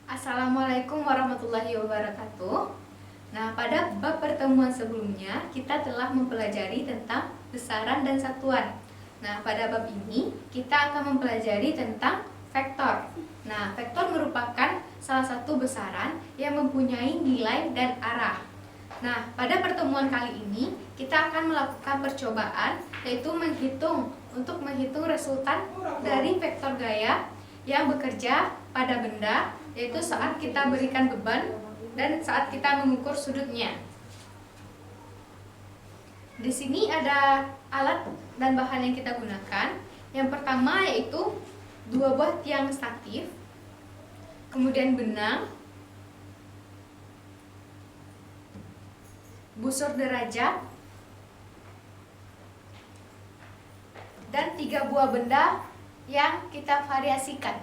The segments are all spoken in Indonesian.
Assalamualaikum warahmatullahi wabarakatuh. Nah, pada bab pertemuan sebelumnya kita telah mempelajari tentang besaran dan satuan. Nah, pada bab ini kita akan mempelajari tentang vektor. Nah, vektor merupakan salah satu besaran yang mempunyai nilai dan arah. Nah, pada pertemuan kali ini kita akan melakukan percobaan, yaitu menghitung resultan dari vektor gaya yang bekerja pada benda, yaitu saat kita berikan beban dan saat kita mengukur sudutnya. Di sini ada alat dan bahan yang kita gunakan. Yang pertama yaitu 2 buah tiang statif, kemudian benang, busur derajat, dan 3 buah benda yang kita variasikan.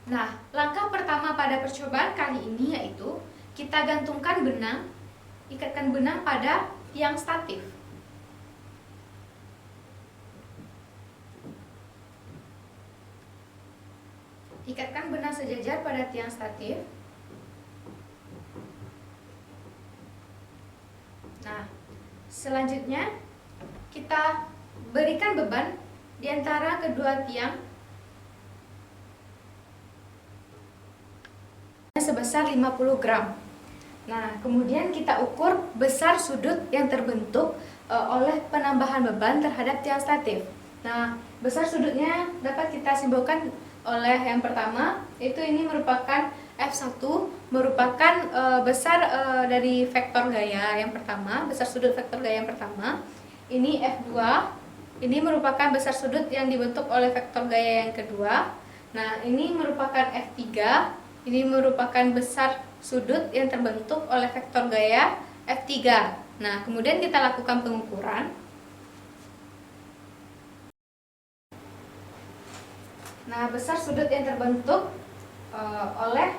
Nah, langkah pertama pada percobaan kali ini yaitu kita gantungkan benang, ikatkan benang pada tiang statif. Ikatkan benang sejajar pada tiang statif. Nah, selanjutnya kita berikan beban di antara kedua tiang sebesar 50 gram. Nah, kemudian kita ukur besar sudut yang terbentuk oleh penambahan beban terhadap tiang statif. Nah, besar sudutnya dapat kita simbolkan oleh yang pertama, yaitu ini merupakan F1, merupakan besar dari vektor gaya yang pertama, besar sudut vektor gaya yang pertama. Ini F2, ini merupakan besar sudut yang dibentuk oleh vektor gaya yang kedua. Nah, ini merupakan F3, ini merupakan besar sudut yang terbentuk oleh vektor gaya F3. Nah, kemudian kita lakukan pengukuran. Nah, besar sudut yang terbentuk oleh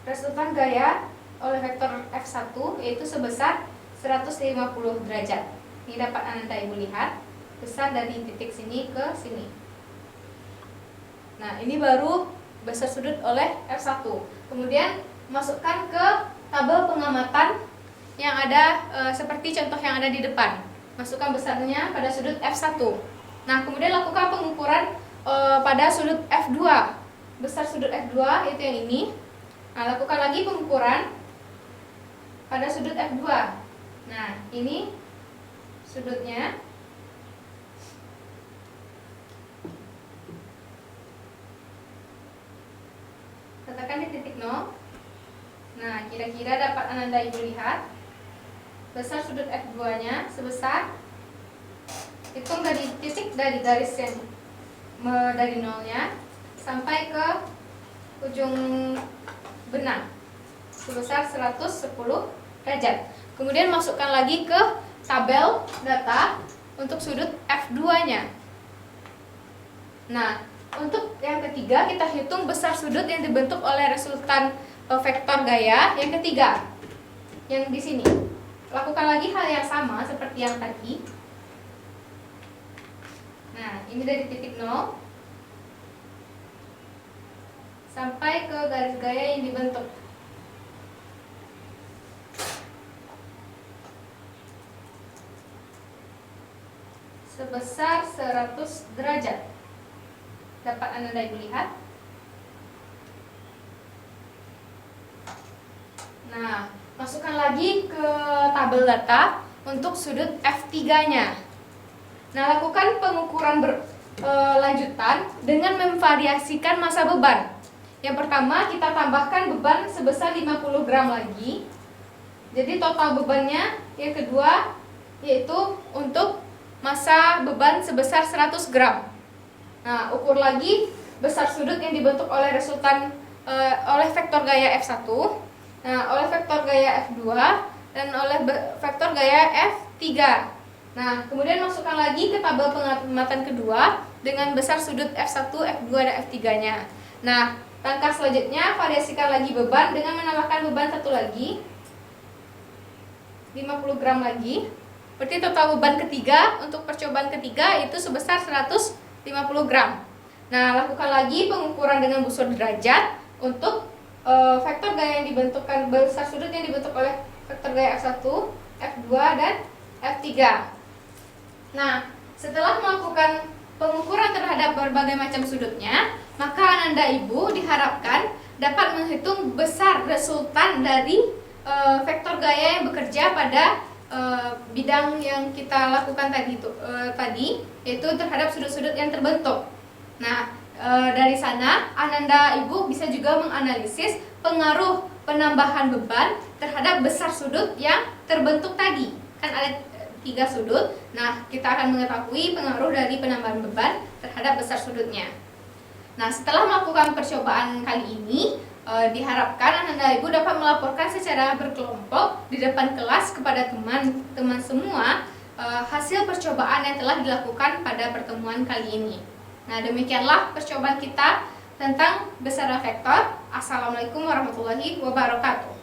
resultan gaya oleh vektor F1 yaitu sebesar 150 derajat. Ini dapat Anda Ibu lihat, besar dari titik sini ke sini. Nah, ini baru besar sudut oleh F1. Kemudian masukkan ke tabel pengamatan yang ada seperti contoh yang ada di depan. Masukkan besarnya pada sudut F1. Nah, kemudian lakukan pengukuran pada sudut F2. Besar sudut F2 itu yang ini. Nah, lakukan lagi pengukuran pada sudut F2. Nah, ini sudutnya. Letakkan di titik 0. Nah, kira-kira dapat Anda Ibu lihat besar sudut F2-nya sebesar, hitung dari titik dari garis yang dari nolnya sampai ke ujung benang sebesar 110 derajat. Kemudian masukkan lagi ke tabel data untuk sudut F2-nya. Nah, untuk yang ketiga kita hitung besar sudut yang dibentuk oleh resultan vektor gaya yang ketiga, yang di sini. Lakukan lagi hal yang sama seperti yang tadi. Nah, ini dari titik 0 sampai ke garis gaya yang dibentuk. Sebesar 100 derajat. Dapat Anda lihat. Nah, masukkan lagi ke tabel data untuk sudut F3-nya. Nah, lakukan pengukuran lanjutan dengan memvariasikan massa beban. Yang pertama, kita tambahkan beban sebesar 50 gram lagi. Jadi total bebannya yang kedua yaitu untuk massa beban sebesar 100 gram. Nah, ukur lagi besar sudut yang dibentuk oleh resultan oleh vektor gaya F1, nah, oleh vektor gaya F2 dan oleh vektor gaya F3. Nah, kemudian masukkan lagi ke tabel pengamatan kedua dengan besar sudut F1, F2 dan F3-nya. Nah, langkah selanjutnya variasikan lagi beban dengan menambahkan beban satu lagi 50 gram lagi. Berarti total beban ketiga untuk percobaan ketiga itu sebesar 150 gram. Nah, lakukan lagi pengukuran dengan busur derajat untuk vektor gaya yang dibentukkan, besar sudut yang dibentuk oleh vektor gaya F1, F2, dan F3. Nah, setelah melakukan pengukuran terhadap berbagai macam sudutnya, maka Ananda Ibu diharapkan dapat menghitung besar resultan dari vektor gaya yang bekerja pada bidang yang kita lakukan tadi, yaitu terhadap sudut-sudut yang terbentuk. Nah, dari sana Ananda Ibu bisa juga menganalisis pengaruh penambahan beban terhadap besar sudut yang terbentuk tadi. Kan ada 3 sudut. Nah, kita akan mengetahui pengaruh dari penambahan beban terhadap besar sudutnya. Nah, setelah melakukan percobaan kali ini, diharapkan Ananda Ibu dapat melaporkan secara berkelompok di depan kelas kepada teman-teman semua hasil percobaan yang telah dilakukan pada pertemuan kali ini. Nah, demikianlah percobaan kita tentang besaran vektor. Assalamualaikum warahmatullahi wabarakatuh.